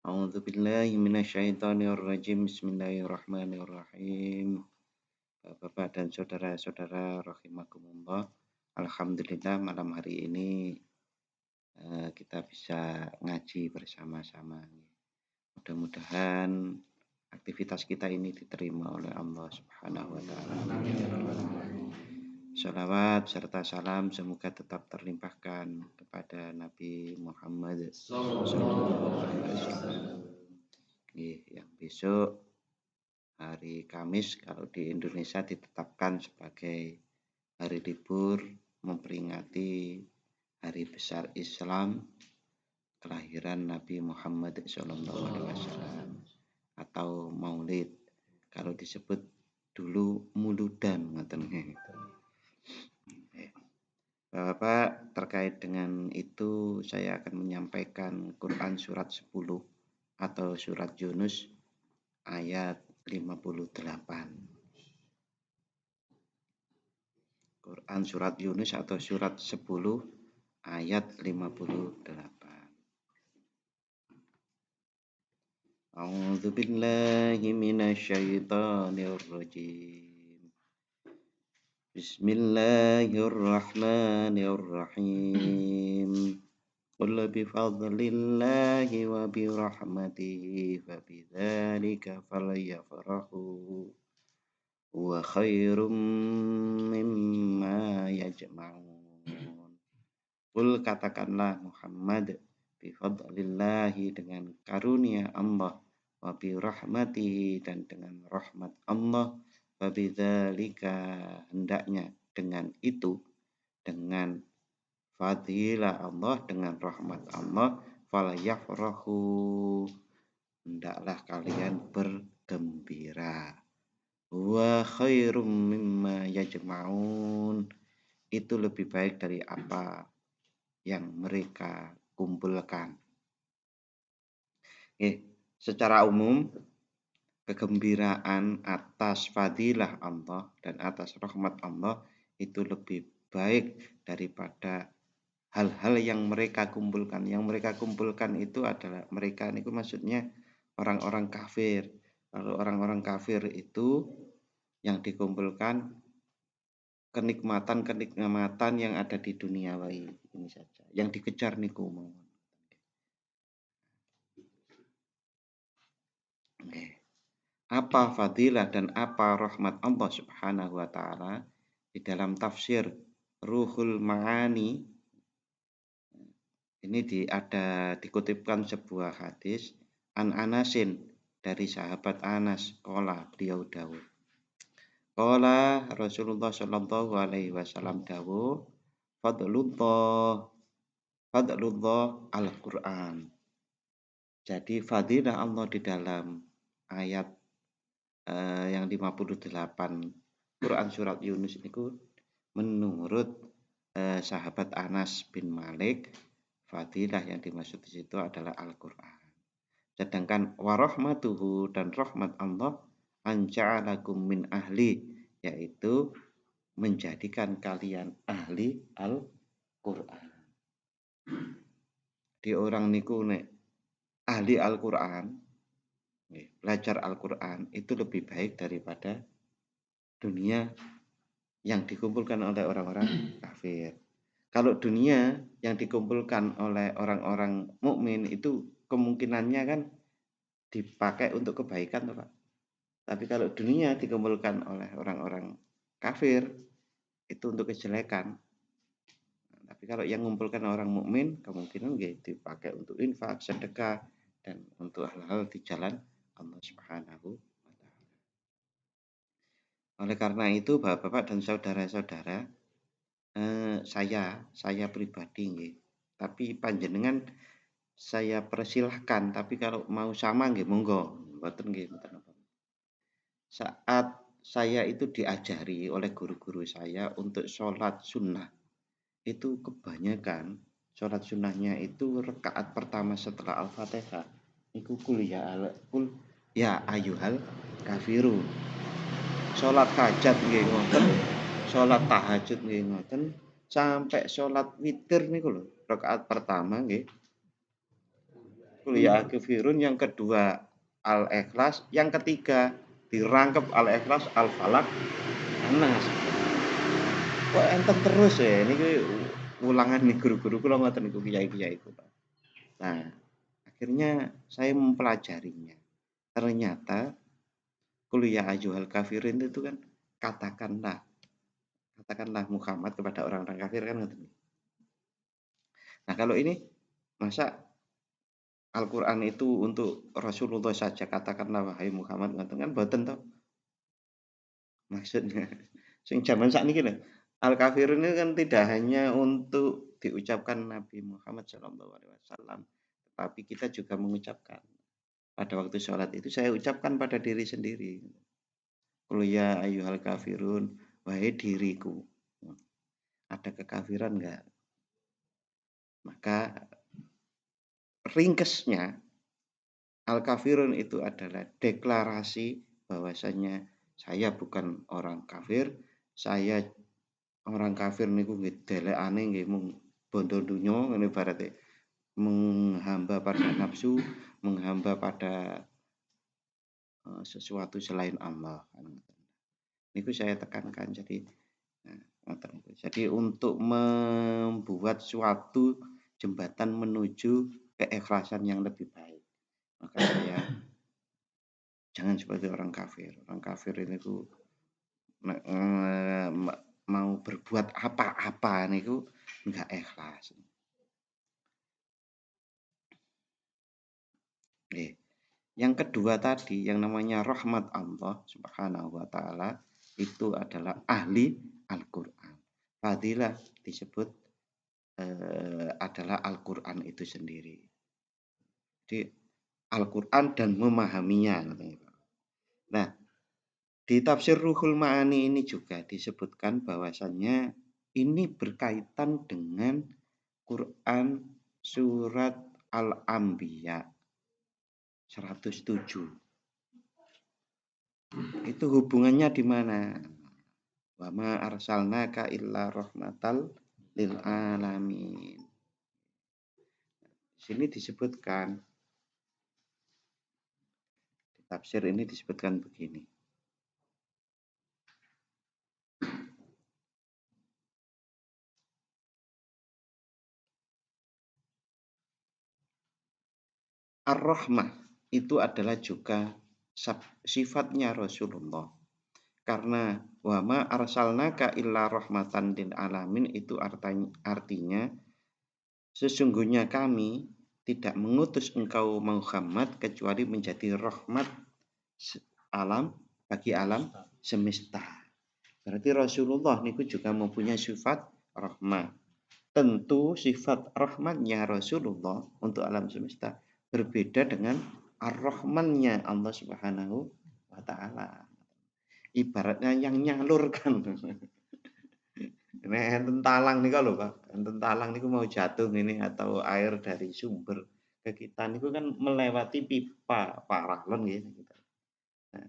A'udzu billahi minasyaitonir rajim. Bismillahirrahmanirrahim. Bapak dan saudara-saudara rahimakumullah. Alhamdulillah malam hari ini kita bisa ngaji bersama-sama. Mudah-mudahan aktivitas kita ini diterima oleh Allah Subhanahu wa taala. Shalawat serta salam semoga tetap terlimpahkan kepada Nabi Muhammad sallallahu alaihi wasallam. Yang besok hari Kamis kalau di Indonesia ditetapkan sebagai hari libur memperingati hari besar Islam kelahiran Nabi Muhammad SAW atau Maulid. Kalau disebut dulu Muludan Bapak, terkait dengan itu saya akan menyampaikan Quran surat 10 atau surat Yunus ayat 58. Quran surat Yunus atau surat 10 ayat 58. A'udzu billahi minasyaitonir rajim. Bismillahirrahmanirrahim. Qul bifadlillahi wa birahmatihi fabidzalika falyafrahu wa khairum mimma yajma'un. Qul katakanlah Muhammad bifadlillahi dengan karunia Allah wa birahmatihi dan dengan rahmat Allah fabidzalika hendaknya dengan itu dengan fadilah Allah dengan rahmat Allah falyafrahu hendaklah kalian bergembira wa khairum mimma yajma'un itu lebih baik dari apa yang mereka kumpulkan. Secara umum kegembiraan atas fadilah Allah dan atas rahmat Allah itu lebih baik daripada hal-hal yang mereka kumpulkan. Yang mereka kumpulkan itu adalah mereka itu maksudnya orang-orang kafir. Kalau orang-orang kafir itu yang dikumpulkan kenikmatan yang ada di dunia ini saja. Yang dikejar niku. Apa fadilah dan apa rahmat Allah Subhanahu wa taala di dalam tafsir Ruhul Ma'ani ini dikutipkan sebuah hadis an Anasin dari sahabat Anas qala beliau dawuh qala Rasulullah sallallahu alaihi wasallam dawuh fadlullah al-Qur'an. Jadi fadilah Allah di dalam ayat yang 58 Quran surat Yunus itu menurut sahabat Anas bin Malik fadilah yang dimaksud di situ adalah Al-Qur'an. Sedangkan warahmatuhu dan rahmat Allah anja'alakum min ahli yaitu menjadikan kalian ahli Al-Qur'an. Di orang niku nek ahli Al-Qur'an belajar Al-Quran itu lebih baik daripada dunia yang dikumpulkan oleh orang-orang kafir. Kalau dunia yang dikumpulkan oleh orang-orang mukmin itu kemungkinannya kan dipakai untuk kebaikan, Pak. Tapi kalau dunia dikumpulkan oleh orang-orang kafir itu untuk kejelekan. Tapi kalau yang mengumpulkan orang mukmin kemungkinan dipakai untuk infak, sedekah dan untuk hal-hal di jalan Allah Subhanahu wa taala. Oleh karena itu Bapak-bapak dan saudara-saudara, saya pribadi nggih, tapi panjenengan saya persilahkan, tapi kalau mau sama nggih monggo, mboten nggih mboten apa. Saat saya itu diajari oleh guru-guru saya untuk sholat sunnah, itu kebanyakan sholat sunnahnya itu rakaat pertama setelah Al-Fatihah. Iku kul ya ayyuhal kafirun. Sholat hajat nggih ngoten, sholat tahajud nggih ngoten, sampai sholat witir niku lho, rakaat pertama nggih. Qul ya kafirun, yang kedua Al-Ikhlas, yang ketiga dirangkep Al-Ikhlas, Al-Falaq, An-Nas. Kok enten terus ya niki ulangan nih guru-guru kula ngoten niku kiai-kiai kula. Nah, akhirnya saya mempelajarinya. Ternyata Qul ya ayyuhal kafirun itu kan katakanlah Muhammad kepada orang-orang kafir kan ngoten. Nah, kalau ini masa Al-Qur'an itu untuk Rasulullah saja, katakanlah wahai Muhammad ngoten kan mboten to. Maksudnya sing jaman sakniki lho. Al-kafirun itu kan tidak hanya untuk diucapkan Nabi Muhammad SAW, tapi kita juga mengucapkan. Pada waktu sholat itu saya ucapkan pada diri sendiri. Qul ya ayyuhal kafirun, wahai diriku. Ada kekafiran enggak? Maka ringkesnya Al-kafirun itu adalah deklarasi bahwasanya saya bukan orang kafir, saya orang kafir niku nggih delekane nggih mung bondo donya ngene ibarate, menghamba pada nafsu, menghamba pada sesuatu selain Allah. Niku saya tekankan. Jadi jadi untuk membuat suatu jembatan menuju keikhlasan yang lebih baik, maka saya jangan seperti orang kafir. Orang kafir itu mau berbuat apa-apa niku enggak ikhlas. Yang kedua tadi yang namanya rahmat Allah Subhanahu wa taala itu adalah ahli Al-Qur'an. Fadilah disebut adalah Al-Qur'an itu sendiri. Jadi Al-Qur'an dan memahaminya. Nah, di tafsir Ruhul Ma'ani ini juga disebutkan bahwasannya ini berkaitan dengan Quran surat Al-Anbiya 107. Itu hubungannya di mana? Wa ma arsalnaka illa rahmatal lil alamin. Di sini disebutkan, di tafsir ini disebutkan begini. Ar-Rahmah itu adalah juga sifatnya Rasulullah. Karena wa ma arsalnaka illa rahmatan lil alamin itu artinya sesungguhnya kami tidak mengutus engkau Muhammad kecuali menjadi rahmat alam bagi alam semesta. Berarti Rasulullah niku juga mempunyai sifat rahmat. Tentu sifat rahmatnya Rasulullah untuk alam semesta berbeda dengan ar-Rahmannya Allah Subhanahu wa taala. Ibaratnya yang nyalurkan. Nek enten talang niku lho, Pak. Enten talang niku mau jatuh ini atau air dari sumber ke kita niku kan melewati pipa paralon gitu. Nah,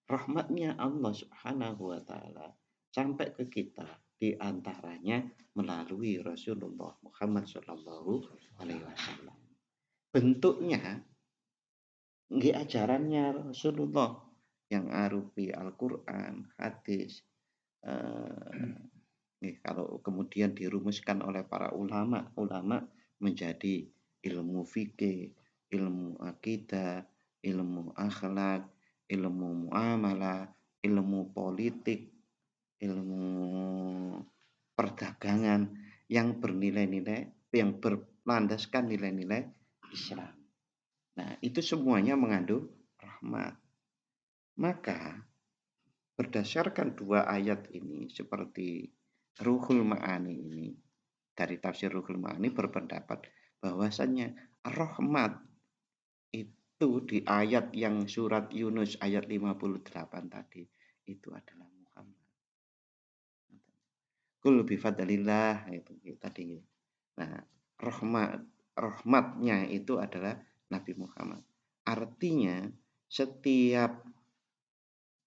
rahmatnya Allah Subhanahu wa taala sampai ke kita di antaranya melalui Rasulullah Muhammad sallallahu alaihi wasallam. Bentuknya nggih ajarannya Rasulullah yang arupi Al-Qur'an, hadis. Kalau kemudian dirumuskan oleh para ulama menjadi ilmu fikih, ilmu akidah, ilmu akhlak, ilmu muamalah, ilmu politik, ilmu perdagangan yang bernilai-nilai, yang berlandaskan nilai-nilai Islam. Nah, itu semuanya mengandung rahmat. Maka berdasarkan dua ayat ini seperti Ruhul Ma'ani ini, dari tafsir Ruhul Ma'ani berpendapat bahwasannya rahmat itu di ayat yang surat Yunus ayat 58 tadi itu adalah Muhammad. Qul bi fadlillah itu tadi. Nah, rahmatnya itu adalah Nabi Muhammad. Artinya setiap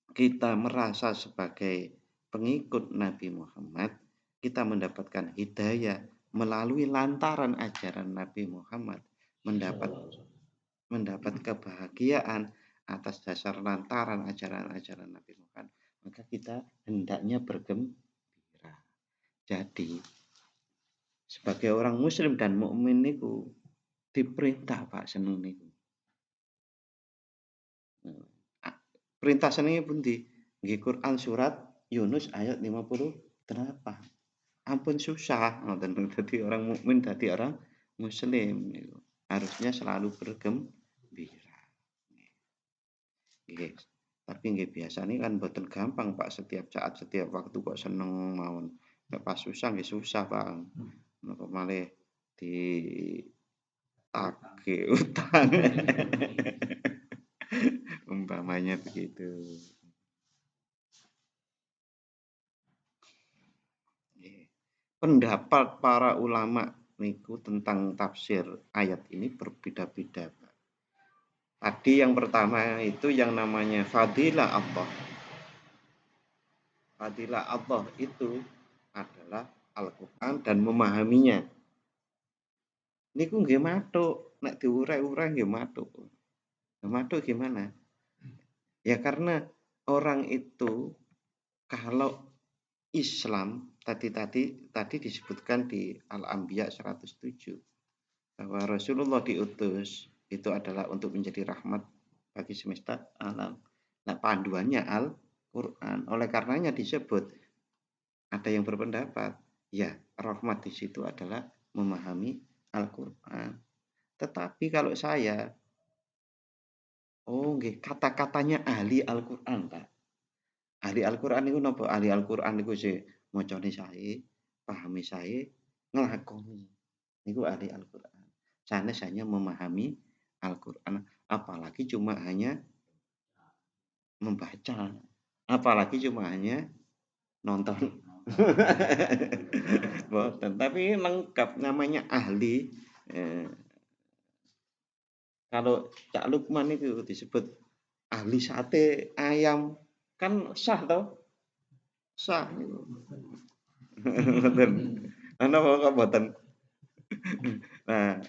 kita merasa sebagai pengikut Nabi Muhammad, kita mendapatkan hidayah melalui lantaran ajaran Nabi Muhammad, mendapat mendapat kebahagiaan atas dasar lantaran ajaran-ajaran Nabi Muhammad, maka kita hendaknya bergembira. Jadi sebagai orang muslim dan mukmin niku diperintah Pak seneng niku. Perintah senenge pundi? Nggih Quran surat Yunus ayat 58. Ampun susah ngoten. Dadi orang mukmin, dadi orang muslim niku harusnya selalu bergembira. Nggih. Tapi nggih biasane kan mboten gampang Pak, setiap saat setiap waktu kok seneng mawon. Nek pas susah nggih susah Pak. Napa malih ditagih utang. Umpamanya begitu. Pendapat para ulama niku tentang tafsir ayat ini berbeda-beda. Tadi yang pertama itu yang namanya fadilah Allah. Fadilah Allah itu adalah Al-Quran dan memahaminya. Niku nggih matuk, nek diurai-urai nggih matuk. Matuk gimana? Ya karena orang itu kalau Islam tadi disebutkan di Al-Anbiya 107 bahwa Rasulullah diutus itu adalah untuk menjadi rahmat bagi semesta alam. Nah, panduannya Al-Qur'an. Oleh karenanya disebut ada yang berpendapat, ya, rahmat di situ adalah memahami Al-Qur'an. Tetapi kalau saya nggih, kata-katanya ahli Al-Qur'an, Pak. Ahli Al-Qur'an niku napa? Ahli Al-Qur'an niku sing macane sae, pahami sae, nglakoni. Niku ahli Al-Qur'an. Sanes hanya memahami Al-Qur'an, apalagi cuma hanya membaca, apalagi cuma hanya nonton. Boten, tapi lengkap namanya ahli. Kalau Cak Lukman itu disebut ahli sate ayam, kan sah toh? Sah. Mboten. Napa kok mboten? Nah,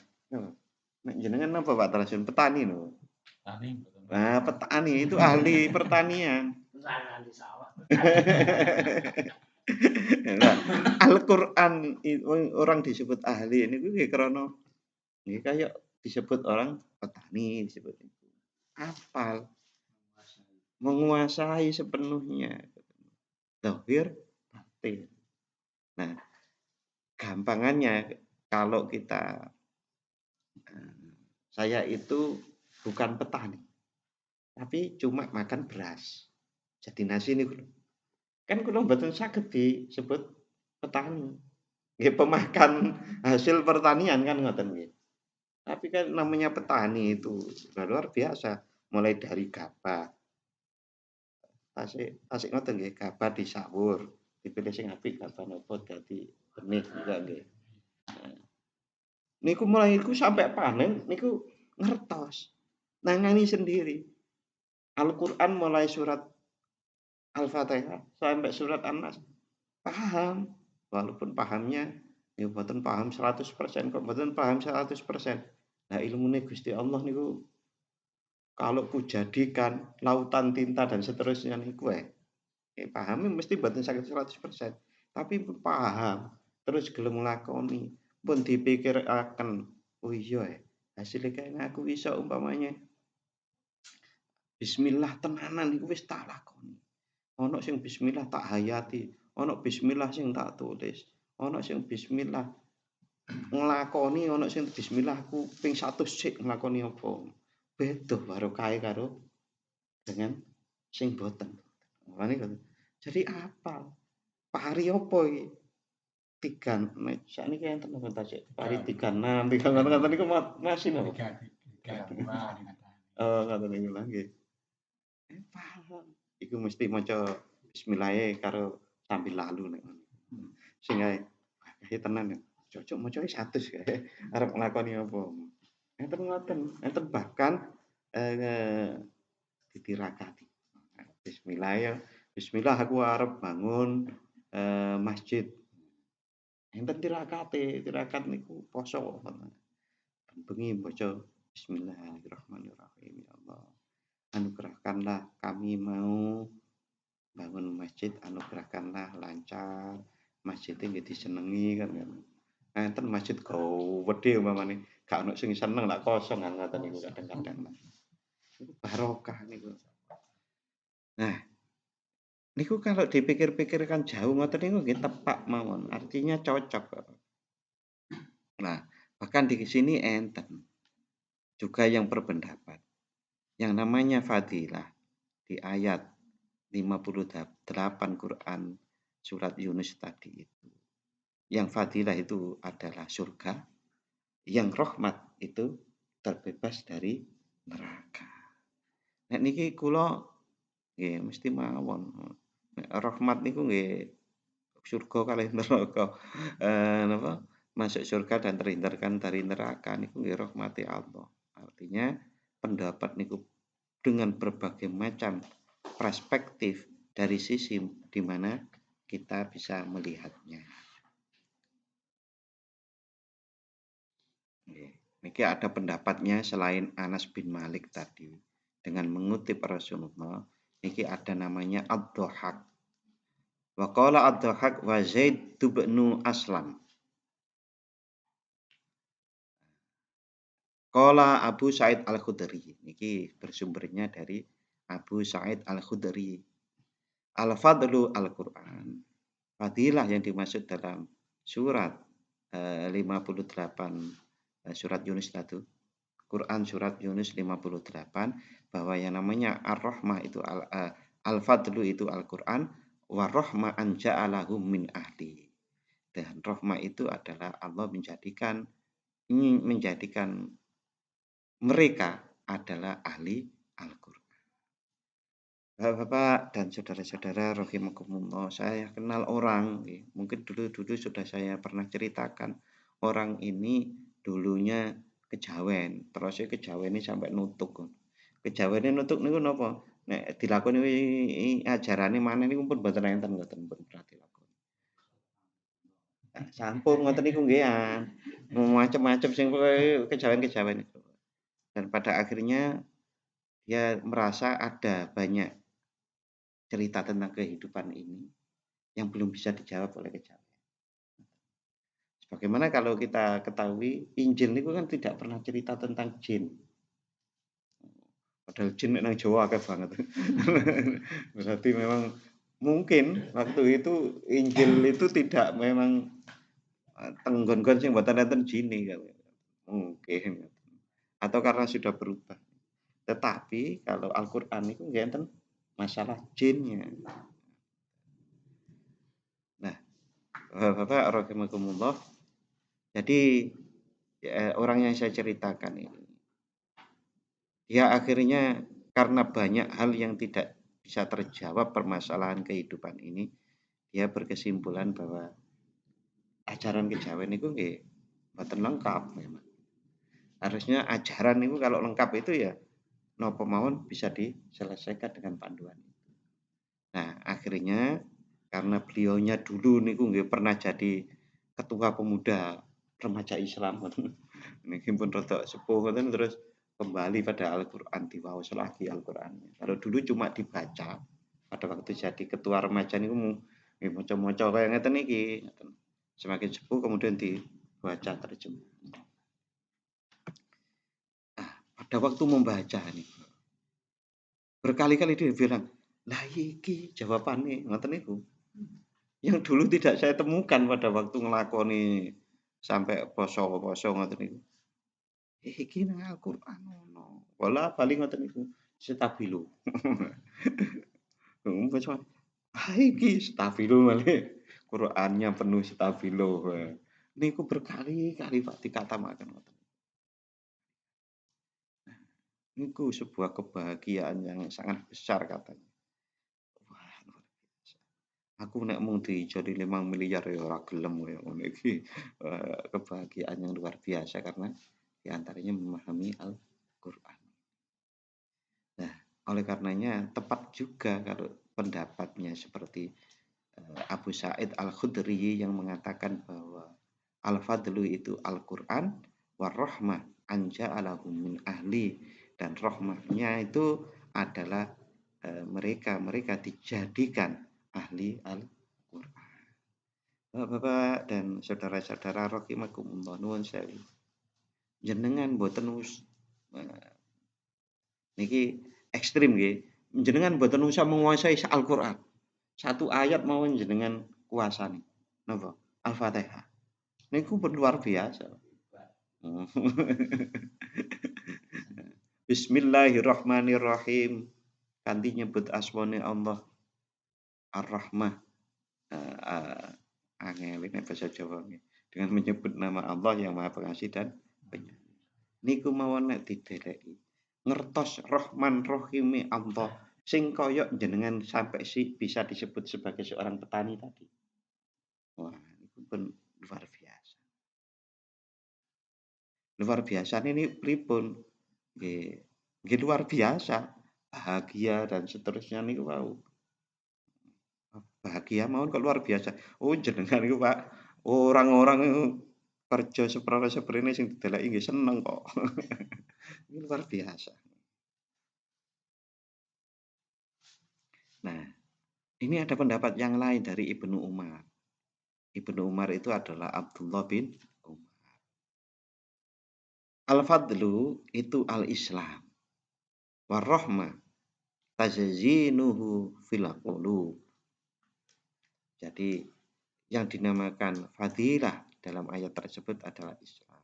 nek jenengan napa Pak Tarasun? Petani lho. Nah, petani itu ahli pertanian. Ahli sawah. Nah, Al-Qur'an orang disebut ahli ini nggih krana nggih kaya disebut orang petani disebut itu. Hafal, menguasai sepenuhnya. Zahir, batin. Nah, gampangannya kalau kita saya itu bukan petani, tapi cuma makan beras. Jadi nasi ini kan kula mboten saged disebut petani. Nggih pemakan hasil pertanian kan ngoten nggih. Tapi kan namanya petani itu luar biasa, mulai dari gabah. Tasik ngoten nggih, gabah disawur, dipilih sing apik gabah napa dadi benih juga nggih. Niku mulai iku sampai panen niku ngertos. Nangani sendiri. Al-Qur'an mulai surat Al-Fatihah sampai surat An-Nas paham. Walaupun pahamnya ya mboten paham 100%, kok mboten paham 100%. Nah, ilmune Gusti Allah niku kalau kujadikan lautan tinta dan seterusnya niku pahami mesti mboten saged 100%. Tapi paham, terus gelem nglakoni, pun dipikiraken, oh iya hasilnya kayak aku bisa umpamanya bismillah tenanan iku wis tak lakoni. Ana sing bismillah tak hayati, ana bismillah sing tak tulis, ana sing bismillah nglakoni, ana sing bismillah aku ping 100 sik nglakoni apa. Beda barokahe karo dengan sing boten. Jadi apal. Pari apa iki? Tiga, sakniki enten napa ta sik? Pari 36, 3 ngoten niku masih napa? Oh, ngoten niku lho nggih. Paham. Iku mesti maca bismillahe karo sambil lalu nek ngono. Sing ae tenan ya. Cocok maca 100 kae arep nglakoni apa. Enten ngoten, enten bahkan ditirakati. Bismillah ya. Bismillah aku arep bangun masjid. Enten tirakate, tirakat niku poso. Bengi maca Bismillahirrahmanirrahim. Ya Allah, anugerahkanlah kami mau bangun masjid, anugerahkanlah lancar, masjid ini disenengi kan. Enten masjid gede umpamane, gak ono sing seneng lak kosong kan ngoten niku kadang-kadang. Niku barokah niku. Nah, niku kalau dipikir-pikirkan jauh ngoten niku nggih tepak mawon, artinya cocok. Nah, bahkan di sini enten juga yang berpendapat yang namanya fadilah di ayat 58 Quran surat Yunus tadi itu. Yang fadilah itu adalah surga, yang rahmat itu terbebas dari neraka. Nek niki kula nggih mesti mawon. Nek rahmat niku nggih surga kalih neraka. Napa? Masuk surga dan terhindarkan dari neraka niku nggih rahmati Allah. Artinya pendapat niku dengan berbagai macam perspektif dari sisi di mana kita bisa melihatnya. Niki ada pendapatnya selain Anas bin Malik tadi dengan mengutip Rasulullah. Niki ada namanya Ad-Dhahak. Wa qala Ad-Dhahak wa Zaid bin Aslam. Qala Abu Sa'id Al-Khudri. Niki bersumbernya dari Abu Sa'id Al-Khudri. Al-Fadlu Al-Quran. Fadilah yang dimaksud dalam surat 58 surat Yunus itu. Quran surat Yunus 58 bahwa yang namanya Ar-Rahmah itu Al-Fadlu itu Al-Quran wa rahma an ja'alahum min ahli. Dan rahmah itu adalah Allah menjadikan mereka adalah ahli Al-Quran. Bapak dan saudara-saudara rahimakumullah, saya kenal orang, mungkin dulu sudah saya pernah ceritakan, orang ini dulunya kejawen, terus kejawen ini sampai nutuk. Kejawen ini nutuk niku napa? Nek dilakoni ajarane maneh niku pun mboten enten ngoten pun berarti lakon. Sampun ngoten niku nggih macam-macam sing kejawen-kejawen itu. Dan pada akhirnya dia merasa ada banyak cerita tentang kehidupan ini yang belum bisa dijawab oleh kejawen. Bagaimana kalau kita ketahui Injil itu kan tidak pernah cerita tentang jin. Padahal jin nang Jawa akeh banget. Berarti memang mungkin waktu itu Injil itu tidak memang tenggon-gon sing mboten enten jine kali. Mungkin. Atau karena sudah berubah. Tetapi kalau Al-Qur'an itu nggih enten masalah jinnya. Nah, Bapak rahimakumullah. Jadi orang yang saya ceritakan ini, dia akhirnya karena banyak hal yang tidak bisa terjawab permasalahan kehidupan ini, dia berkesimpulan bahwa ajaran kejawen itu nggih mboten lengkap memang. Harusnya ajaran itu kalau lengkap itu ya napa mawon bisa diselesaikan dengan panduan. Nah, akhirnya karena beliaunya dulu niku nggih pernah jadi ketua pemuda remaja Islam niki pun rada sepuh ngoten terus kembali pada Al-Qur'an diwaos lagi Al-Qur'annya. Kalau dulu cuma dibaca pada waktu jadi ketua remaja niku nggih maca-maca kaya ngeten iki, ngeten. Semakin sepuh kemudian dibaca terjemah. Nah, pada waktu membaca nih berkali-kali dia bilang, "Lah iki jawabane," ngoten niku. Yang dulu tidak saya temukan pada waktu ngelakoni sampai poso-poso ngoten niku. Iki nang Al-Qur'an ono. Wala bali ngoten niku. Stabilo. Iki stabilo malih. Qur'annya penuh stabilo. Niku berkali-kali Pak dikatamaken ngoten. Niku sebuah kebahagiaan yang sangat besar katanya. Wah, luar biasa. Aku nek mung dijoni 5 miliar ya ora gelem koyo ngono iki. Kebahagiaan yang luar biasa karena di antaranya memahami Al-Qur'an. Nah, oleh karenanya tepat juga kalau pendapatnya seperti Abu Sa'id Al-Khudri yang mengatakan bahwa Al-Fadlu itu Al-Qur'an, War-Rahmah anja'alahum min ahli, dan rahmatnya itu adalah mereka dijadikan ahli Al-Qur'an. Bapak-bapak dan saudara-saudara rahimakumullah, nuwun sewu. Jenengan mboten niki ekstrim nggih. Jenengan mboten usah menguasai Al-Qur'an. Satu ayat mau jenengan kuasani. Napa? Al-Fatihah. Niku luar biasa. Bismillahirrahmanirrahim. Kanthi nyebut asmane Allah Ar-Rahmah. Angel ini bahasa Jawa. Dengan menyebut nama Allah yang Maha Pengasih dan Penyayang. Niku mawon nek dideleki. Ngertos Rahman Rahime Allah sing koyok jenengan sampai bisa disebut sebagai seorang petani tadi. Wah, itu pun luar biasa. Luar biasa ini pripun? Nggih luar biasa. Bahagia dan seterusnya niku wau. Bahagia mawon kok luar biasa. Oh, jenengan niku Pak, orang-orang kerja seprene sing dideleki nggih seneng kok. Ini luar biasa. Nah, ini ada pendapat yang lain dari Ibnu Umar. Ibnu Umar itu adalah Abdullah bin Umar. Al-fadlu itu al-Islam. Warahmah tazazinuhu fil qulub. Jadi yang dinamakan fadilah dalam ayat tersebut adalah Islam.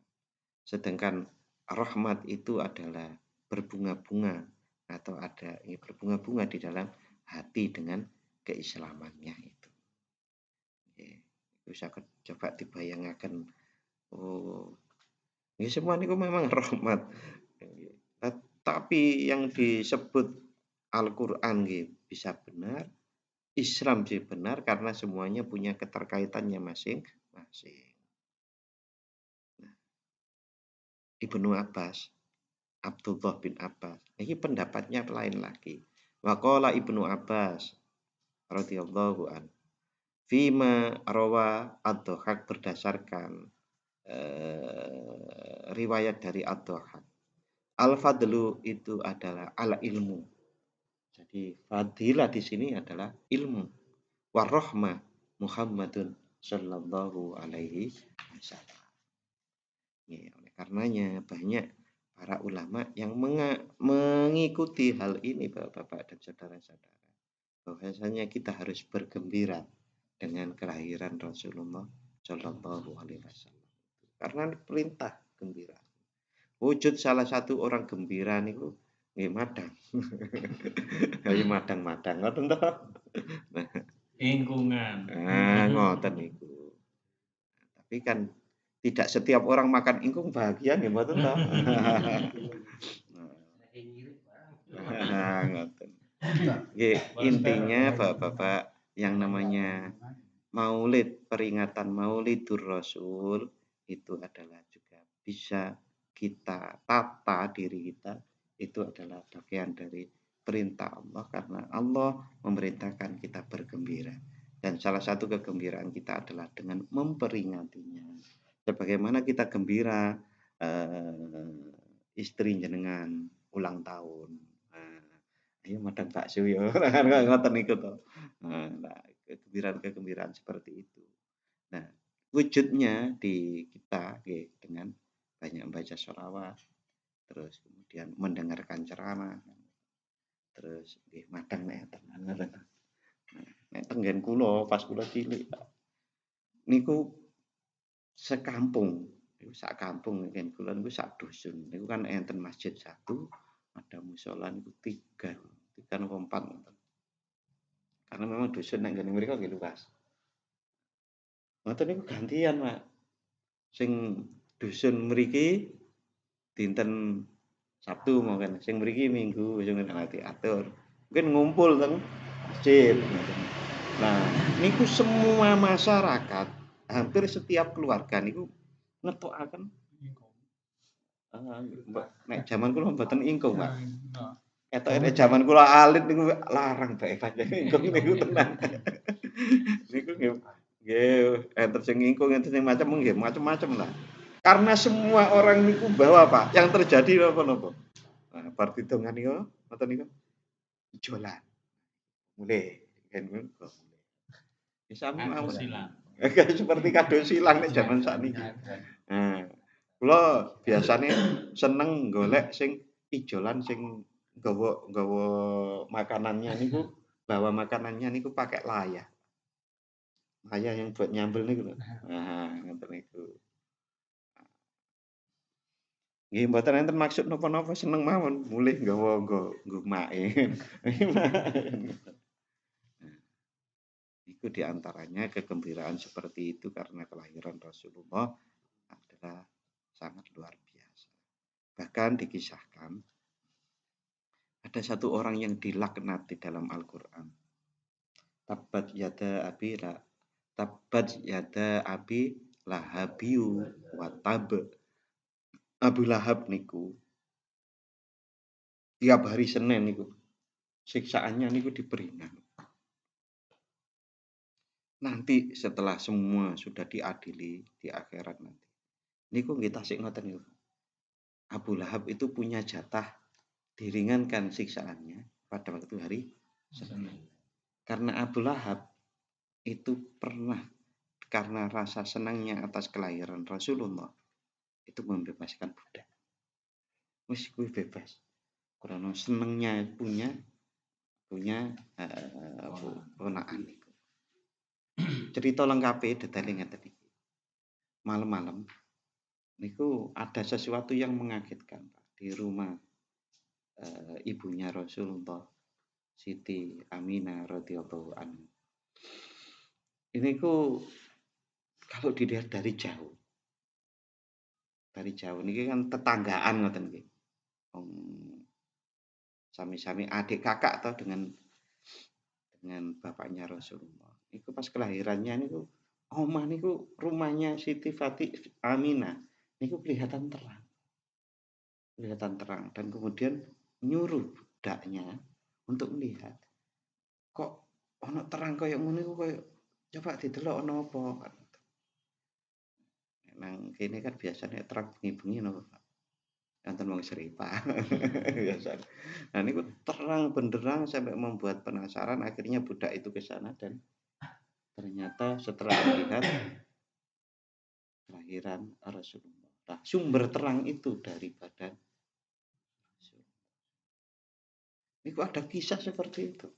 Sedangkan rahmat itu adalah berbunga-bunga atau ada berbunga-bunga di dalam hati dengan keislamannya itu. Bisa coba dibayangkan. Oh, ini semua ini memang rahmat. Tapi yang disebut Al-Quran bisa benar, Islam sih benar karena semuanya punya keterkaitannya masing-masing. Nah, Ibnu Abbas, Abdullah bin Abbas, ini pendapatnya lain lagi. Waqala Ibnu Abbas radhiyallahu an fima rawa ad-Dhahhak berdasarkan riwayat dari ad-Dhahhak. Al-fadlu itu adalah ala ilmu. Jadi fadilah di sini adalah ilmu. Warahmah Muhammadun sallallahu alaihi wasallam. Ya, oleh karenanya banyak para ulama yang mengikuti hal ini Bapak-bapak dan saudara-saudara. Bahwasanya kita harus bergembira dengan kelahiran Rasulullah sallallahu alaihi wasallam. Karena perintah gembira. Wujud salah satu orang gembira niku nggih madang. Kayak madang-madang ngoten to. Lingkungan. Ngoten niku. Tapi kan tidak setiap orang makan ingkung bahagia nggih mboten to. Ngoten. Nggih, intinya Bapak-bapak yang namanya Maulid, peringatan Maulidur Rasul itu adalah juga bisa kita tata diri kita, itu adalah bagian dari perintah Allah karena Allah memerintahkan kita bergembira. Dan salah satu kegembiraan kita adalah dengan memperingatinya. Sebagaimana kita gembira istri jenengan ulang tahun. Ayo madang bakso ya. Ngoten niku to. Nah, kegembiraan seperti itu. Nah, wujudnya di kita dengan banyak membaca sholawat, terus kemudian mendengarkan ceramah, terus madang nek tenan. Nek tenggen kula pas kula cilik niku sekampung, sak kampung ngen kula niku sak dusun. Niku kan enten masjid satu, ada mushola niku 3 atau 4 karena memang dusun nek ngene mriku nggih luas. Ngoten niku gantian, Pak. Sing dusun mriki dinten Sabtu mungkin, sing mriki Minggu sing diatur. Mungkin ngumpul teng masjid. Nah, niku semua masyarakat, hampir setiap keluarga niku ngetokaken nek jaman kula mboten ingkung, Pak. Etoke jaman kula alit niku larang bae panjang ingkung niku tenan. Niku nggih enten sing ingkung enten sing macem lah. Karena semua orang niku bawa Pak, yang terjadi napa-napa. Nah, bar didongan niku ngoten niku ijolan. Mulai kan mulai. Ya sami mawon. silang. Seperti kado silang nek jaman sakniki. Nah, kula biasane seneng golek sing ijolan sing nggawa makanannya niku, bawa makanannya niku pakai layah. Layah yang buat nyambel niku lho. Nah, ngoten niku. Nggih mboten enten maksud napa-napa seneng mawon, mulih nggo make. Itu diantaranya kegembiraan seperti itu karena kelahiran Rasulullah adalah sangat luar biasa. Bahkan dikisahkan ada satu orang yang dilaknat di dalam Al-Quran. Tabbat yada abi lahabiu wa tab. Abu Lahab niku tiap hari Senin niku siksaannya niku diperingan. Nanti setelah semua sudah diadili di akhirat nanti. Niku nggih tasik ngoten niku. Abu Lahab itu punya jatah diringankan siksaannya pada waktu hari Senin. Karena Abu Lahab itu pernah karena rasa senangnya atas kelahiran Rasulullah itu membebaskan budak. Wis kuwi bebas. Karena senangnya punya ponakan niku. Cerita lengkapnya detail ngeten iki. Malam-malam niku ada sesuatu yang mengagetkan Pak di rumah ibunya Rasulullah Siti Aminah radhiyallahu anha. Ini ku kalau dilihat dari jauh niki kan tetanggaan ngoten nggih. Sami-sami adik kakak atau dengan bapaknya Rasulullah. Itu pas kelahirannya niku omah niku rumahnya Siti Aminah niku kelihatan terang. Dan kemudian nyuruh budaknya untuk melihat kok ono terang kaya ngono iku kaya coba didelok ono apa. Nang kene kan biasanya terang bengi-bengi napa Pak. Enten wong seripa. Biasa. Nah niku terang benderang sampai membuat penasaran akhirnya budak itu ke sana dan ternyata setelah melihat kelahiran Rasulullah. Nah, sumber terang itu dari badan Rasulullah. Niku ada kisah seperti itu.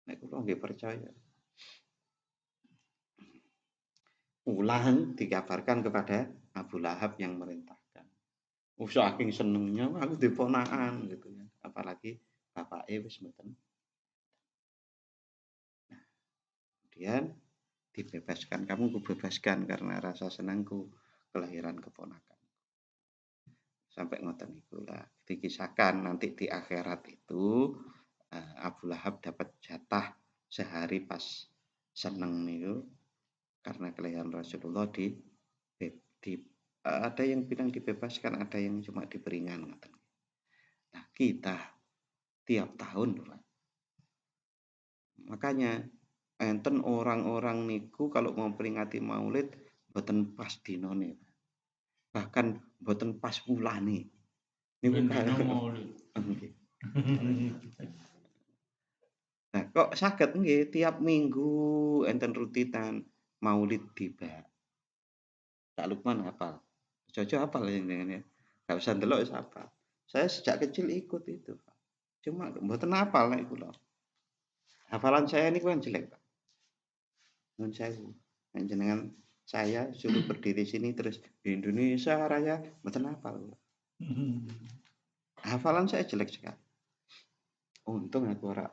Nek kula nggih percaya. Ulang dikabarkan kepada Abu Lahab yang merintahkan. Saking senengnya aku diponakan gitu ya. Apalagi bapake wis mboten. Nah, kemudian dibebaskan, kamu kubebaskan karena rasa senangku kelahiran keponakan. Sampai ngoten niku lah. Dikisahkan nanti di akhirat itu Abu Lahab dapat jatah sehari pas seneng niku karena kelahiran Rasulullah di ada yang bilang dibebaskan, ada yang cuma diperingan ngoten. Nah, kita tiap tahun Pak. Makanya enten orang-orang niku kalau mau peringati Maulid mboten pas dinone. Bahkan mboten pas wulane. Niku Maulid. nggih. Nah, kok saged nggih tiap minggu enten rutinan Maulid tiba. Kak Lukman hafal. Jojo hafal jenengan ya. Enggak usah ndelok wis hafal. Saya sejak kecil ikut itu, Pak. Cuma mboten hafal nek kula. Hafalan saya ini kan jelek, Pak. Nun sewu. Nek jenengan saya suruh berdiri sini terus Indonesia Raya mboten hafal. Hafalan saya jelek sekali. Untung aku ora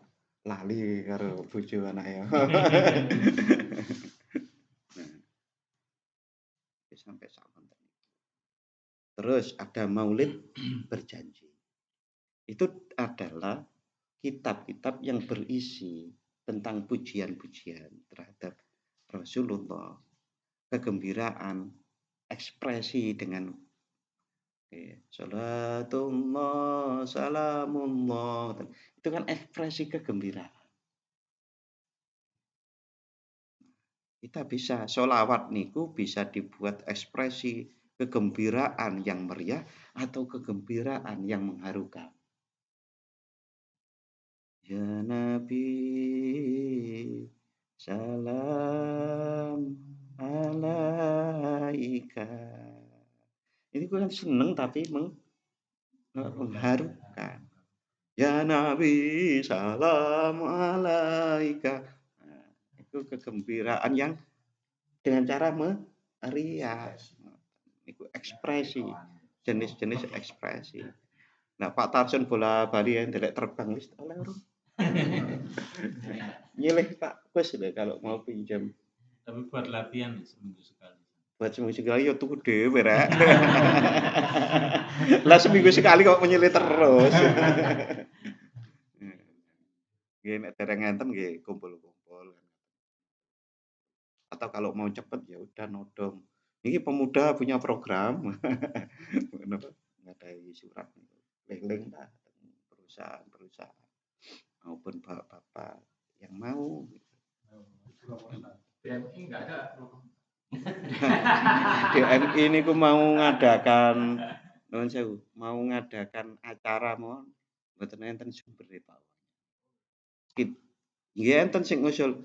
lali karo bojo anake. Sampai saat terus ada Maulid berjanji. Itu adalah kitab-kitab yang berisi tentang pujian-pujian terhadap Rasulullah, kegembiraan, ekspresi dengan salatullah, salamullah. Itu kan ekspresi kegembiraan. Kita bisa sholawat niku bisa dibuat ekspresi kegembiraan yang meriah atau kegembiraan yang mengharukan. Ya Nabi, salam alaika. Ini kan seneng tapi mengharukan. Ya Nabi, salam alaika. Nah, itu kegembiraan yang dengan cara meriah. Itu ekspresi, jenis-jenis ekspresi. Nah, Pak Tarsun bola Bali yang tidak terbang wis oleh urung. Nyilih Pak Kus deh kalau mau pinjam. Tapi buat latihan seminggu sekali. Buat seminggu sekali ya tuku dhewe rek. Lah seminggu sekali kok menyilih terus. Nggih nek dereng ngenten nggih kumpul-kumpul. Atau kalau mau cepet ya udah nodong. Ini pemuda punya program. Ngadai surat link-link lah perusahaan-perusahaan maupun bapak-bapak yang mau. DMI enggak ada. DMI ini ku mau ngadakan nuwun sewu, mau ngadakan acara mohon mboten enten sumbere Pak. Nggih enten sing ngusul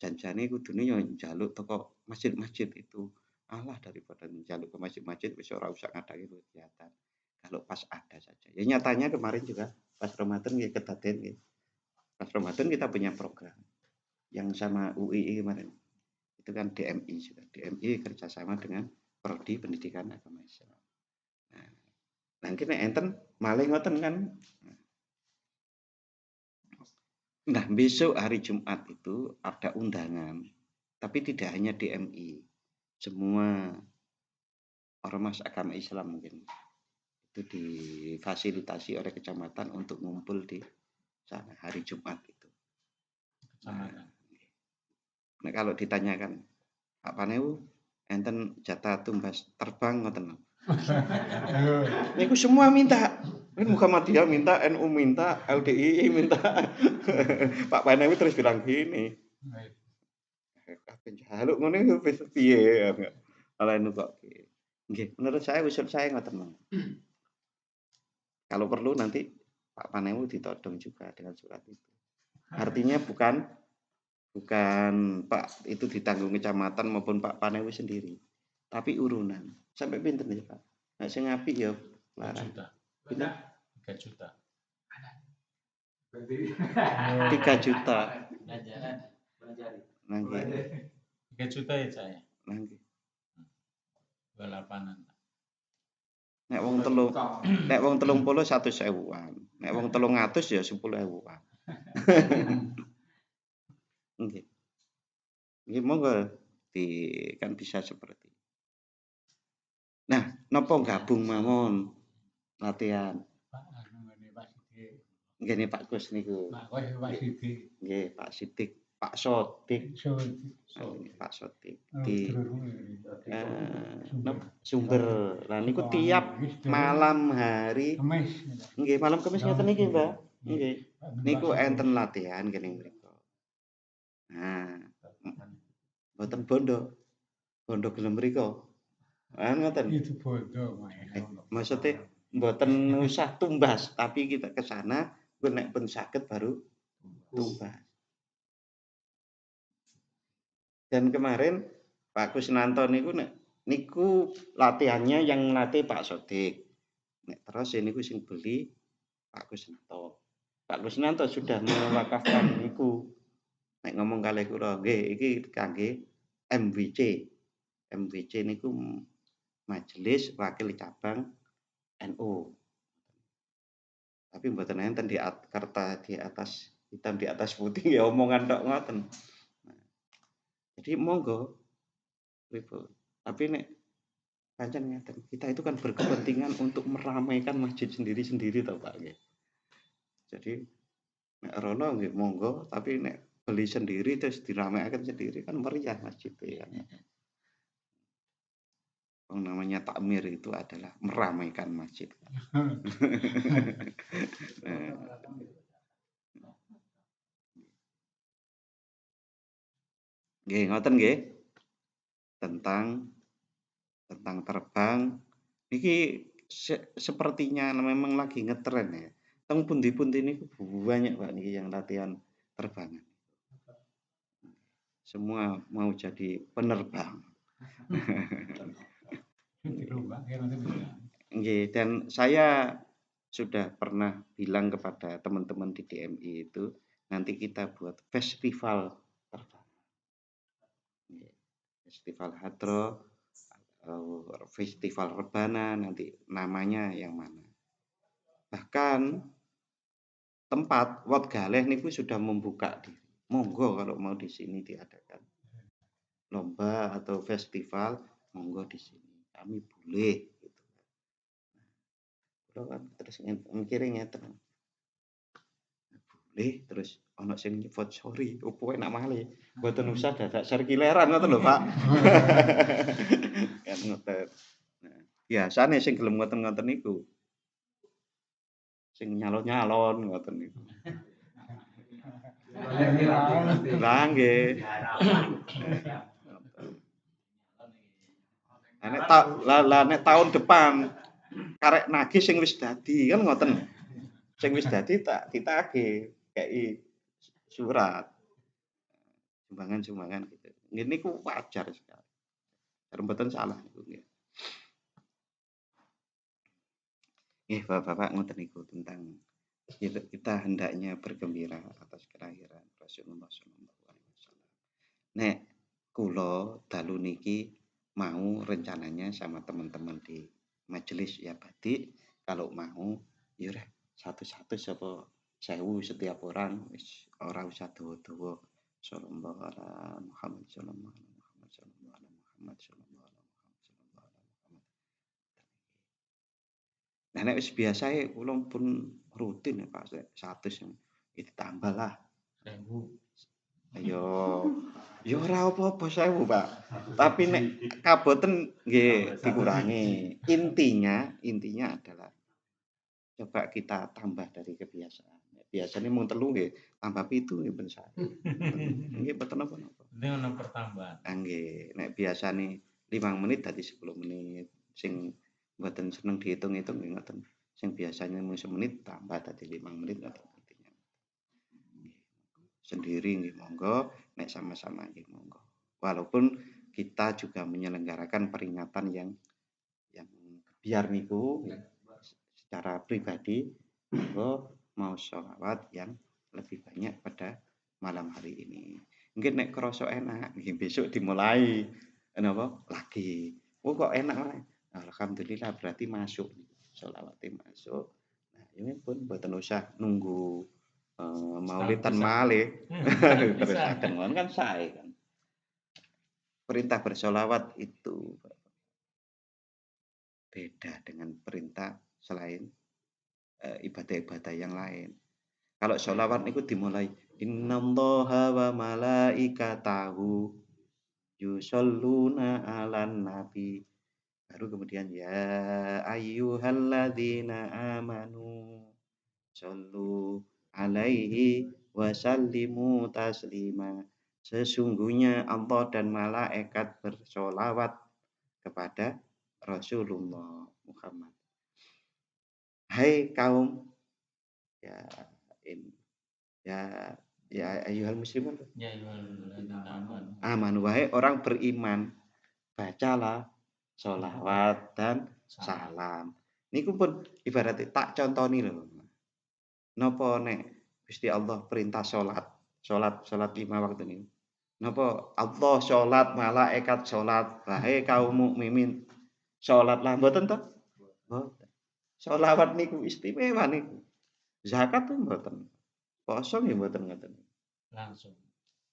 janjane kudune yo njaluk teko masjid-masjid itu. Alah daripada njaluk ke masjid-masjid wis ora usah ngadain kegiatan. Kalau pas ada saja. Ya nyatanya kemarin juga pas Ramadan nggih kedaden nggih. Pas Ramadan kita punya program yang sama UII kemarin. Itu kan DMI juga. DMI kerjasama dengan Prodi Pendidikan Agama Islam. Nah, nanti nek enten malih ngoten kan. Nah, besok hari Jumat itu ada undangan, tapi tidak hanya DMI. Semua ormas agama Islam mungkin itu difasilitasi oleh kecamatan untuk ngumpul di sana hari Jumat itu. Nah, kalau ditanyakan Pak Paneu enten jatah tumbas terbang ngoten. Niku semua minta. Muhammadiyah minta, NU minta, LDII minta. Pak Paneu terus bilang gini. Kabeh njaluk ngene wis piye. Ala anu kok. Nggih, menurut saya usul saya ngoten. Kalau perlu nanti Pak Paneu ditodong juga dengan surat itu. Artinya bukan Pak itu ditanggung kecamatan maupun Pak Paneu sendiri, tapi urunan. Sampai pinten ya Pak? Nek sing apik ya 3 juta. 3 juta. 3 juta. Nangge. 3 juta ya saya. Nangge. 28-an. Nek wong 30 100.000-an. Nek wong 300 ya 10.000-an. Nggih. Nggih monggo kan bisa seperti. Nah, napa gabung mawon latihan? Nggih Pak Gus niku. Pak Sidik. Nggih Pak Sidik, Pak Sodik. Pak Sodik di sumber. Lah niku tiap malam hari nggih malam Kamis ngeten iki, Mbak. Nggih. Niku enten latihan kene mriku. Nah, mboten bondo. Bondo gelem mriku. Ngoten. Itu bodoh, Maksudnya mboten usah tumbas, tapi kita ke sana nek pun saged baru tumbas. Dan kemarin Pak Kusnanto niku latihannya yang latih Pak Sodik. Nek terus niku sing beli Pak Kusnanto. Pak Kusnanto sudah mewakafkan niku. Nek ngomong kalih kula, nggih iki kangge MWC. MWC niku Majelis Wakil Cabang NU. Tapi mboten enten di kertas di atas hitam di atas putih ya omongan tok ngoten. Nah, jadi monggo tapi nek pancen ngeten, kita itu kan berkepentingan untuk meramaikan masjid sendiri-sendiri toh Pak nggih. Jadi nek rono nggih monggo, tapi nek beli sendiri terus diramaikan sendiri kan meriah masjid ya. Yang namanya takmir itu adalah meramaikan masjid. Nggih, ngoten nggih. tentang terbang. Iki sepertinya memang lagi ngetren ya. Teng pundi-pundi niku banyak Pak niki yang latihan terbangan. Semua mau jadi penerbang. Dirombak ya nanti bisa. Nggih, dan saya sudah pernah bilang kepada teman-teman di DMI itu, nanti kita buat festival terbang. Nggih, festival hadroh, festival rebana, nanti namanya yang mana. Bahkan tempat Wat Galeh niku sudah membuka diri. Monggo kalau mau di sini diadakan lomba atau festival, monggo di sini. Kami boleh gitu. Kulo kan terus mikirin ngeten. Boleh terus ana sing nyebut sorry, opo enak malih. Mboten usah dadak sirkileran ngoten lho, Pak. Kan ngoten. Nah, biasane sing gelem ngoten-ngoten niku sing nyalon-nyalon ngoten niku. Lah nggih. Nek tahun depan karek nagih sing wis dadi kan ngoten. Sing wis dadi tak ditagih, kei surat. Sumbangan-sumbangan gitu. Niku wajar sekali. Mboten salah niku nggih. Nggih, Bapak-bapak ngoten niku tentang kita hendaknya bergembira atas kelahiran Rasulullah SAW. Nek kula dalu niki mau rencananya sama teman-teman di majelis ya Batik, kalau mau ya satu-satu sapa 1000 setiap orang wis ora usah dawa-dawa. Sallallahu ala Muhammad sallallahu alaihi Muhammad sallallahu alaihi Muhammad sallallahu alaihi Muhammad sallallahu alaihi Muhammad. Nah nek wis biasae kula pun rutin ya Pak 100 itu tambah lah. 1000. Ya ora apa-apa 1000, Pak. Tapi nek kaboten nggih dikurangi. Intinya adalah coba kita tambah dari kebiasaan. Biasanya mung 3 nggih, tambah 7 nggih ben 1. Nggih mboten napa-napa. Ini ono pertambahan. Nggih, nek biasane 5 menit dadi 10 menit. Sing mboten seneng dihitung-hitung nggih ngoten. Sing biasanya mung semenit tambah dadi 5 menit ngoten intinya. Sendiri nggih monggo, nek sama-sama nggih monggo. Walaupun kita juga menyelenggarakan peringatan yang biar niku secara pribadi monggo mau sholawat yang lebih banyak pada malam hari ini. Mungkin nek krasa enak, nggih besok dimulai napa lagi. Oh kok enak wae. Alhamdulillah berarti masuk sholawate masuk. Nah, ini pun mboten usah nunggu maulidan malih. Terus akan kan sae kan. Perintah bersolawat itu beda dengan perintah selain ibadah-ibadah yang lain. Kalau sholawat itu dimulai innallaha wa malaikatahu yusholluna 'alan nabi. Baru kemudian ya ayyuhalladzina amanu shollu alaihi wasallimu taslima. Sesungguhnya Allah dan malaikat bersolawat kepada Rasulullah Muhammad. Hai kaum ya ayyuhal muslimun. Ya ayyuhalladzina amanu. Wahai orang beriman, bacalah sholawat dan salam. Niku pun ibaratnya tak contoni lho. Napa nek Gusti Allah perintah salat 5 waktu niku. Napa Allah salat, malaikat salat, wahai kaum mukminin salatlah mboten to? Mboten. Sholawat niku istimewa niku. Zakat tuh mboten. Poso nggih mboten ngoten. langsung.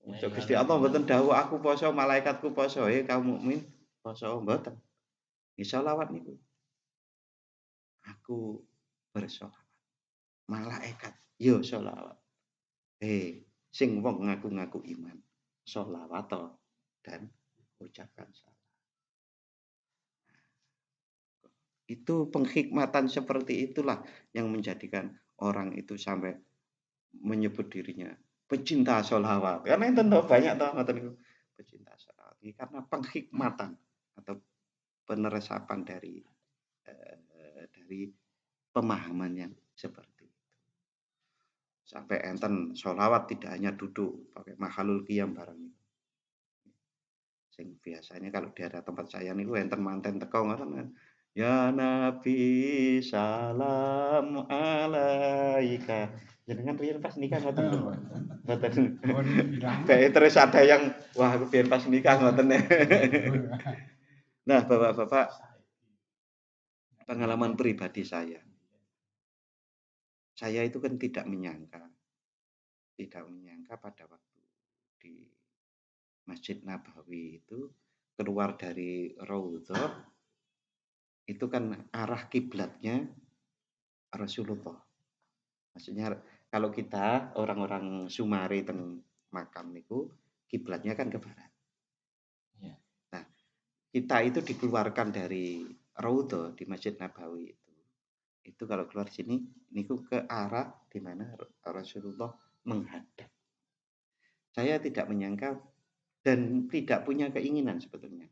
Mosok Gusti Allah mboten dawuh aku poso, malaikatku poso, kaum mukmin poso mboten. Nggih sholawat niku. Aku bersolawat. Malaikat yo sholawat. Sing wong ngaku-ngaku iman, sholawat dan ucapkan salam. Itu penghikmatan seperti itulah yang menjadikan orang itu sampai menyebut dirinya pecinta sholawat. Karena itu banyak toh ngoten niku pecinta sholawat. karena penghikmatan atau peneresapan dari pemahaman yang seperti itu. Sampai enten sholawat tidak hanya duduk pakai makhlul qiyam barang itu. Sing biasanya kalau di daerah tempat saya niku enten manten teko ngoten kan. Ya Nabi salam alaika. Jenengan riyen pas nikah ngoten lho. Mboten. Kayak terus ada yang wah aku biyen pas nikah ngoten. Nah, Bapak-bapak, pengalaman pribadi saya itu kan tidak menyangka pada waktu di Masjid Nabawi itu keluar dari Raudhah itu kan arah kiblatnya Rasulullah. Maksudnya kalau kita orang-orang Sumari teng makam niku kiblatnya kan ke barat. Ya. Nah, kita itu dikeluarkan dari Raudhah di Masjid Nabawi itu. Itu kalau keluar sini niku ke arah di mana Rasulullah menghadap. Saya tidak menyangka dan tidak punya keinginan sebetulnya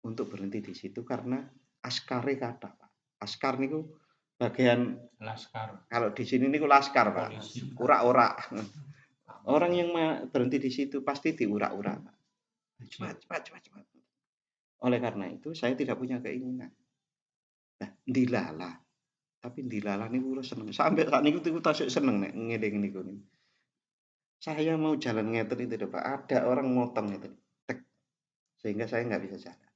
untuk berhenti di situ karena askare kata Pak. Askar niku bagian Laskar. kalau di sini niku laskar Pak. Polisi. Ura-ura. Orang yang berhenti di situ pasti diurak-urak. Cepat. Oleh karena itu saya tidak punya keinginan. Nah, dilala. Tapi dilala niku kula seneng. Sampai saat niku tasuk seneng nek ngeling niku. Saya mau jalan ngeten itu Pak. Ada orang motong itu. Tek. Sehingga saya nggak bisa jalan.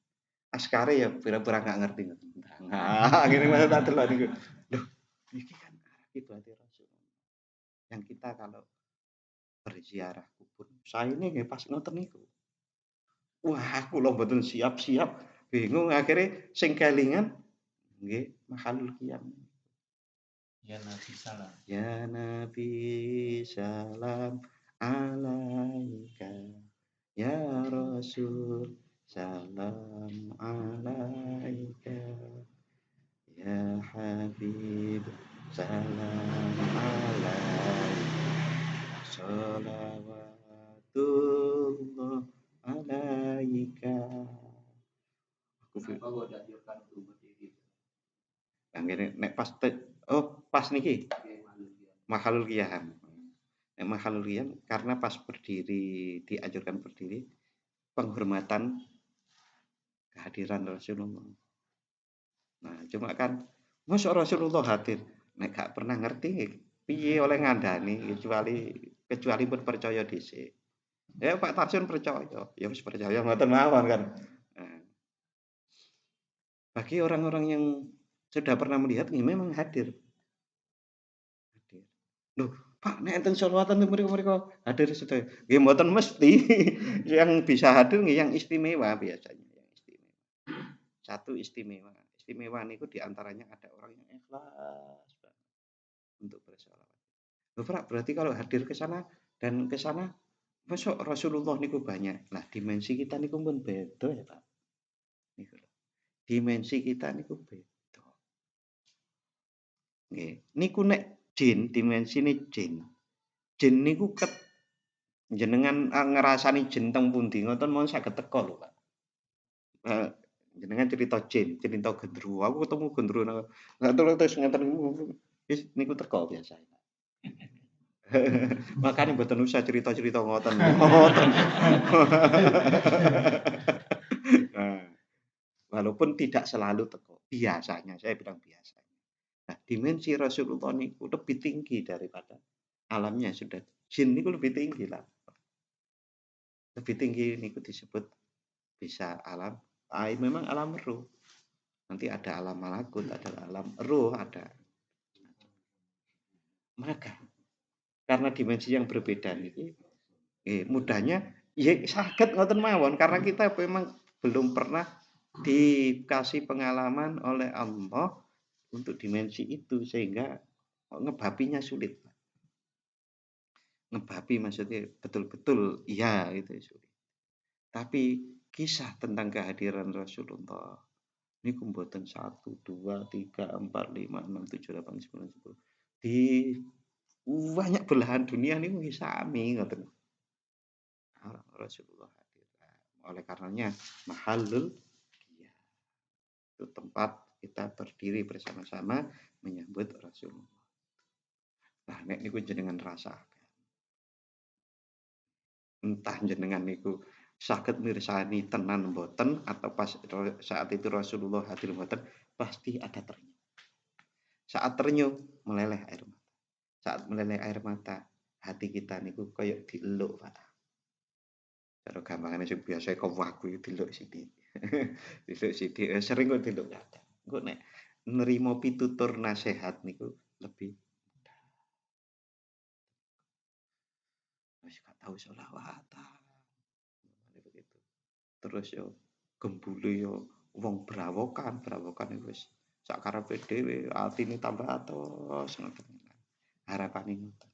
Askare ya pura-pura nggak ngerti. Nah, gini mana tak delok niku. Loh, iki kan arah kiblat Rasulullah. Yang kita kalau berziarah kubur, saya ini nggih pas ngoten niku. Wah, aku lho mboten siap-siap, bingung akhirnya sing kelingan nggih makhlul qiyam. Ya Nabi salam. Ya Nabi salam alaika. Ya Rasul salam alaika. Ya Habib salam alaika. Salawatullah alaika. Kenapa kok dianjurkan untuk berdiri? Yang ini nek pas niki makhlul qiyam. Nek makhlul qiyam karena pas berdiri dianjurkan berdiri penghormatan kehadiran Rasulullah. Nah, cuma kan mosok Rasulullah hadir nek gak pernah ngerti piye oleh ngandani kecuali pun percaya dhisik. Ya Pak Tarsun percaya, ya wis percaya ngoten mawon kan. Nah, bagi orang-orang yang sudah pernah melihat memang hadir. Loh, Pak, nek enten sholawatan mriko hadir sedaya. Nggih mboten mesti. Yang bisa hadir nggih yang istimewa biasanya, yang istimewa. Satu istimewa. Istimewa niku di antaranya ada orang yang ikhlas banget untuk bersolawat. Loh, Pak, berarti kalau hadir ke sana dan ke sana mosok Rasulullah niku banyak. Nah, dimensi kita niku pun beda ya, Pak. Niku lho. Dimensi kita niku beda. Nggih. Niku nek jin, dimensine jin. Jin niku jenengan ngerasani jin teng pundi ngoten mawon saged teka lho, Pak. Jenengan cerita jin, cerita gendruwo. Aku ketemu gendruwo terus ngeten wis niku teka biasa. Makanya mboten usah cerita-cerita ngoten. Ngoten. Nah, walaupun tidak selalu teka, biasanya saya bilang biasanya. Nah, dimensi Rasulullah niku lebih tinggi daripada alamnya sudah. Jin niku lebih tinggi lah. Lebih tinggi niku disebut bisa alam, memang alam ruh. Nanti ada alam malakut, ada alam ruh, ada. Maka karena dimensi yang berbeda niki, mudahnya ya saged ngoten mawon karena kita memang belum pernah dikasih pengalaman oleh Allah untuk dimensi itu sehingga ngebapinya sulit. Ngebapi maksudnya betul-betul iya itu sulit. Tapi kisah tentang kehadiran Rasulullah ini mboten 1, 2, 3, 4, 5, 6, 7, 8, 9, 10. Di banyak belahan dunia niku nggih sami ngoten. Rasulullah hadir. Oleh karenanya mahallul qiyam. Itu tempat kita berdiri bersama-sama menyambut Rasulullah. Nah, nek niku jenengan rasakan. Entah jenengan niku saged mirsani tenan mboten atau pas saat itu Rasulullah hadir mboten, pasti ada ternyuh. Saat ternyuh meleleh air mata. Saat meleleh air mata, hati kita niku koyok dieluk, Pak. Cara gampangane sing biasa kok wagu diluk sithik. Diluk sithik sering kok diluk kadang. Engko nek nerima pitutur nasihat niku lebih wis gak tau selawatan. Begitu. Terus yo gembule yo wong brawokan iku wis sak karepe dhewe, atine tambah atos ngoten. Harapane ngoten.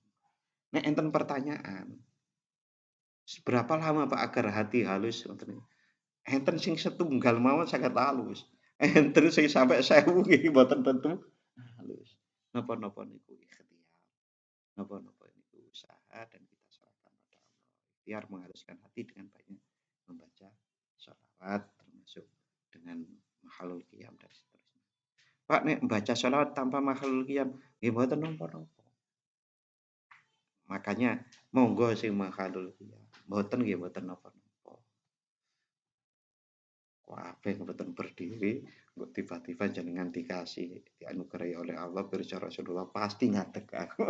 Nek enten pertanyaan, seberapa lama Pak agar hati halus ngoten niku? Enten sing setunggal mawon saged halus. Enten sing sampai 1000 nggih mboten tentu halus. Napa-napa niku ikhtiar. Napa-napa niku usaha dan kita serahkan pada Allah. Ikhtiar menghaluskan hati dengan banyak membaca sholawat termasuk dengan mahalul qiyam dan seterusnya. Pak nek baca sholawat tanpa mahalul qiyam nggih mboten napa-napa. Makanya monggo sing mahalul qiyam. Mboten nggih mboten napa-napa. Kabeh mboten berdiri, kok tiba-tiba jenengan dikasih dianugerahi oleh Allah pirsa Rasulullah pasti ngadeg aku.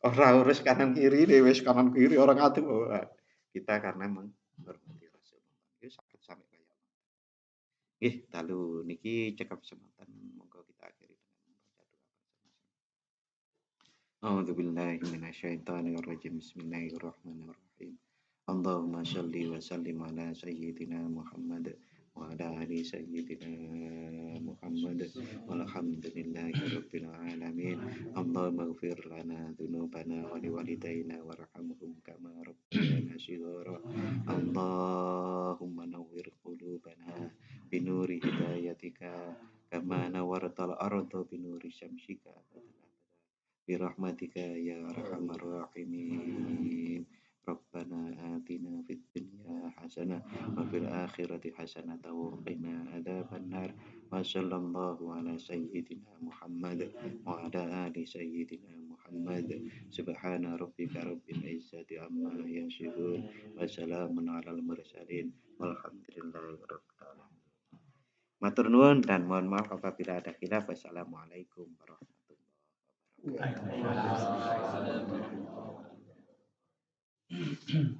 Ora urus kanan kiri deh, wis kanan kiri orang ngadeg. Kita karena menghormati Rasulullah. Iki saged sampai kaya nggih, dalu niki cekap semanten monggo kita akhiri dengan membaca doa bersama-sama. A'udzubillahi minasyaitonirrajim. Bismillahirrahmanirrahim. Allahumma shalli wa sallim ala sayyidina Muhammad wa ala ali sayyidina Muhammad walhamdulillahi rabbil alamin. Allahumma ighfir lana dzunubana wa liwalidayna warhamhum kama rabbayana shighara. Allahumma nawwir qulubana binuri hidayatika kama nawwartal arda binuri syamsika birahmatika ya arhamar rahimin. Rabbana atina fid dunya hasanah wa fil akhirati hasanah wa qina adzabannar. Wa sallallahu ala sayyidina Muhammad wa ala ali sayyidina Muhammad. Subhana rabbika rabbil izzati amma yasifun wa salamun alal mursalin walhamdulillahi rabbil alamin. Matur nuwun dan mohon maaf apabila ada khilaf. Wassalamualaikum warahmatullahi wabarakatuh. Waalaikumsalam.